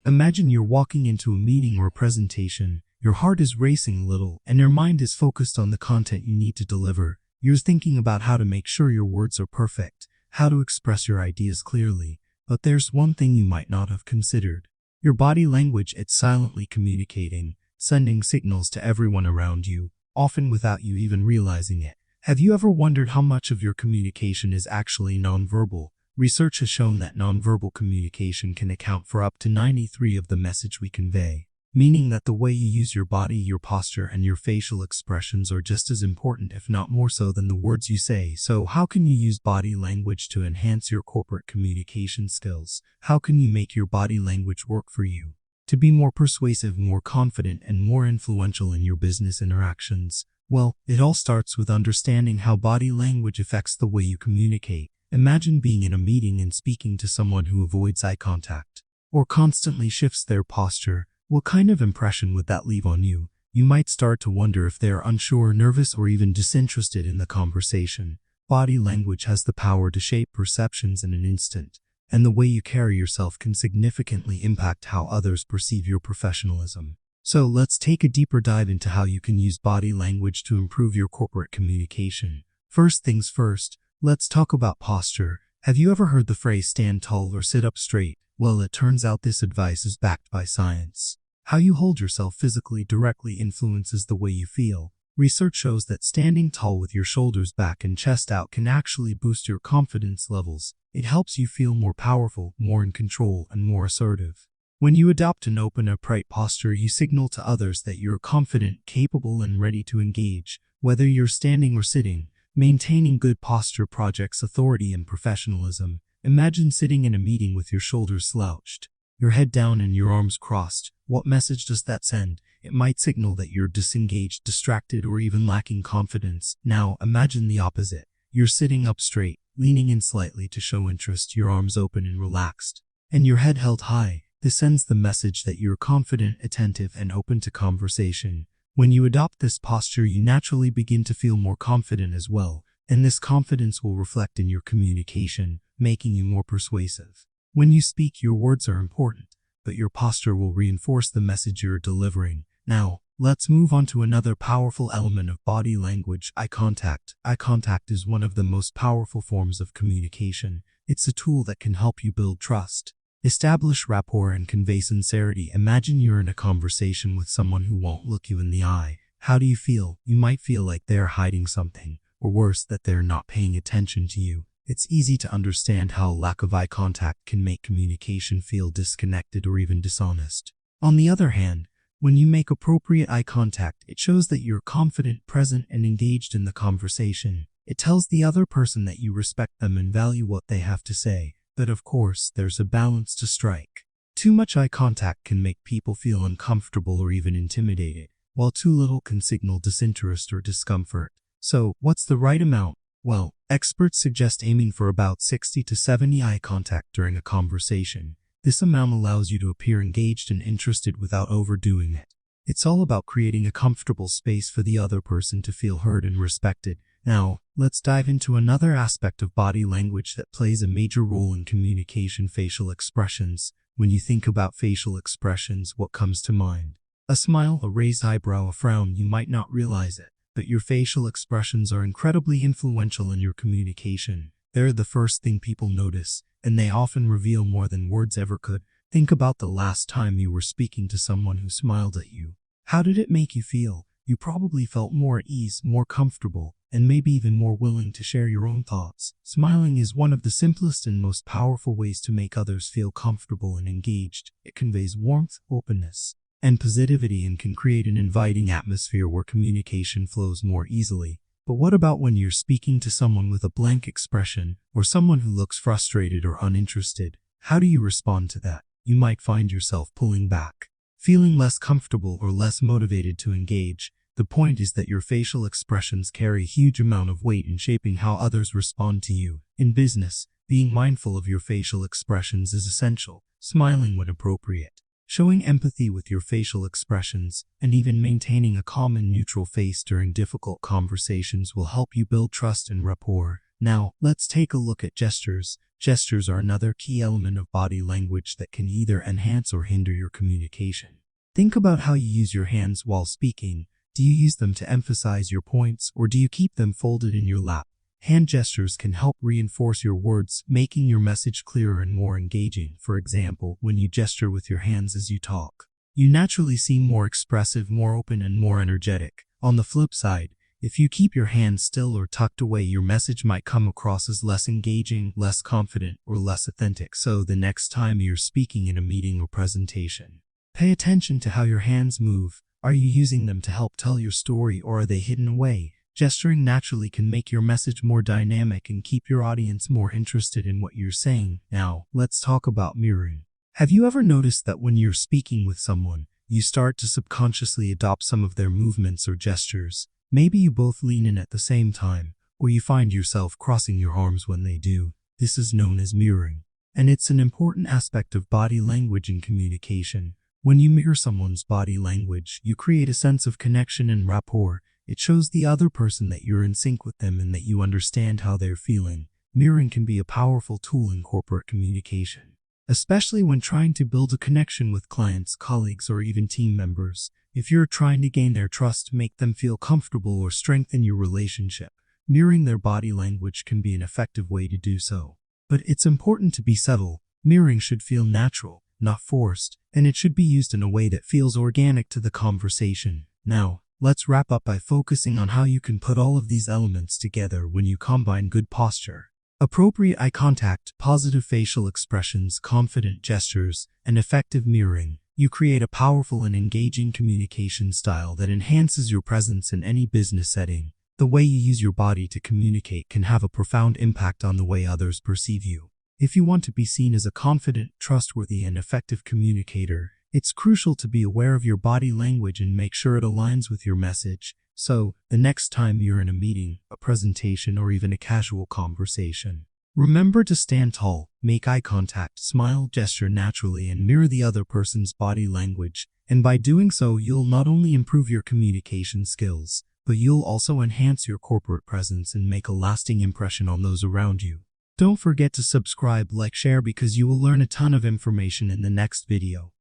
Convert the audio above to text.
Imagine you're walking into a meeting or a presentation. Your heart is racing a little, and your mind is focused on the content you need to deliver. You're thinking about how to make sure your words are perfect, how to express your ideas clearly. But there's one thing you might not have considered. Your body language. It's silently communicating, sending signals to everyone around you, often without you even realizing it. Have you ever wondered how much of your communication is actually nonverbal? Research has shown that nonverbal communication can account for up to 93% of the message we convey, meaning that the way you use your body, your posture, and your facial expressions are just as important, if not more so, than the words you say. So how can you use body language to enhance your corporate communication skills? How can you make your body language work for you to be more persuasive, more confident, and more influential in your business interactions? Well, it all starts with understanding how body language affects the way you communicate. Imagine being in a meeting and speaking to someone who avoids eye contact or constantly shifts their posture. What kind of impression would that leave on you? You might start to wonder if they are unsure, nervous, or even disinterested in the conversation. Body language has the power to shape perceptions in an instant, and the way you carry yourself can significantly impact how others perceive your professionalism. So let's take a deeper dive into how you can use body language to improve your corporate communication. First things first, let's talk about posture. Have you ever heard the phrase stand tall or sit up straight? Well, it turns out this advice is backed by science. How you hold yourself physically directly influences the way you feel. Research shows that standing tall with your shoulders back and chest out can actually boost your confidence levels. It helps you feel more powerful, more in control, and more assertive. When you adopt an open, upright posture, you signal to others that you're confident, capable, and ready to engage. Whether you're standing or sitting, maintaining good posture projects authority and professionalism. Imagine sitting in a meeting with your shoulders slouched, your head down, and your arms crossed. What message does that send? It might signal that you're disengaged, distracted, or even lacking confidence. Now, imagine the opposite. You're sitting up straight, leaning in slightly to show interest, your arms open and relaxed, and your head held high. This sends the message that you're confident, attentive, and open to conversation. When you adopt this posture, you naturally begin to feel more confident as well, and this confidence will reflect in your communication, making you more persuasive. When you speak, your words are important, but your posture will reinforce the message you're delivering. Now, let's move on to another powerful element of body language: eye contact. Eye contact is one of the most powerful forms of communication. It's a tool that can help you build trust, establish rapport, and convey sincerity. Imagine you're in a conversation with someone who won't look you in the eye. How do you feel? You might feel like they're hiding something, or worse, that they're not paying attention to you. It's easy to understand how a lack of eye contact can make communication feel disconnected or even dishonest. On the other hand, when you make appropriate eye contact, it shows that you're confident, present, and engaged in the conversation. It tells the other person that you respect them and value what they have to say. But of course, there's a balance to strike. Too much eye contact can make people feel uncomfortable or even intimidated, while too little can signal disinterest or discomfort. So, what's the right amount? Well, experts suggest aiming for about 60 to 70 eye contact during a conversation. This amount allows you to appear engaged and interested without overdoing it. It's all about creating a comfortable space for the other person to feel heard and respected. Now, let's dive into another aspect of body language that plays a major role in communication: facial expressions. When you think about facial expressions, what comes to mind? A smile, a raised eyebrow, a frown. You might not realize it, but your facial expressions are incredibly influential in your communication. They're the first thing people notice, and they often reveal more than words ever could. Think about the last time you were speaking to someone who smiled at you. How did it make you feel? You probably felt more at ease, more comfortable, and maybe even more willing to share your own thoughts. Smiling is one of the simplest and most powerful ways to make others feel comfortable and engaged. It conveys warmth, openness, and positivity, and can create an inviting atmosphere where communication flows more easily. But what about when you're speaking to someone with a blank expression, or someone who looks frustrated or uninterested? How do you respond to that? You might find yourself pulling back, feeling less comfortable or less motivated to engage. The point is that your facial expressions carry a huge amount of weight in shaping how others respond to you. In business, being mindful of your facial expressions is essential. Smiling when appropriate, showing empathy with your facial expressions, and even maintaining a calm and neutral face during difficult conversations will help you build trust and rapport. Now, let's take a look at gestures. Gestures are another key element of body language that can either enhance or hinder your communication. Think about how you use your hands while speaking. Do you use them to emphasize your points, or do you keep them folded in your lap? Hand gestures can help reinforce your words, making your message clearer and more engaging. For example, when you gesture with your hands as you talk, you naturally seem more expressive, more open, and more energetic. On the flip side, if you keep your hands still or tucked away, your message might come across as less engaging, less confident, or less authentic. So the next time you're speaking in a meeting or presentation, pay attention to how your hands move. Are you using them to help tell your story, or are they hidden away? Gesturing naturally can make your message more dynamic and keep your audience more interested in what you're saying. Now, let's talk about mirroring. Have you ever noticed that when you're speaking with someone, you start to subconsciously adopt some of their movements or gestures? Maybe you both lean in at the same time, or you find yourself crossing your arms when they do. This is known as mirroring, and it's an important aspect of body language and communication. When you mirror someone's body language, you create a sense of connection and rapport. It shows the other person that you're in sync with them and that you understand how they're feeling. Mirroring can be a powerful tool in corporate communication, especially when trying to build a connection with clients, colleagues, or even team members. If you're trying to gain their trust, make them feel comfortable, or strengthen your relationship, mirroring their body language can be an effective way to do so. But it's important to be subtle. Mirroring should feel natural, not forced, and it should be used in a way that feels organic to the conversation. Now, let's wrap up by focusing on how you can put all of these elements together when you combine good posture, appropriate eye contact, positive facial expressions, confident gestures, and effective mirroring. You create a powerful and engaging communication style that enhances your presence in any business setting. The way you use your body to communicate can have a profound impact on the way others perceive you. If you want to be seen as a confident, trustworthy, and effective communicator, it's crucial to be aware of your body language and make sure it aligns with your message. So, the next time you're in a meeting, a presentation, or even a casual conversation, remember to stand tall, make eye contact, smile, gesture naturally, and mirror the other person's body language. And by doing so, you'll not only improve your communication skills, but you'll also enhance your corporate presence and make a lasting impression on those around you. Don't forget to subscribe, like, share, because you will learn a ton of information in the next video.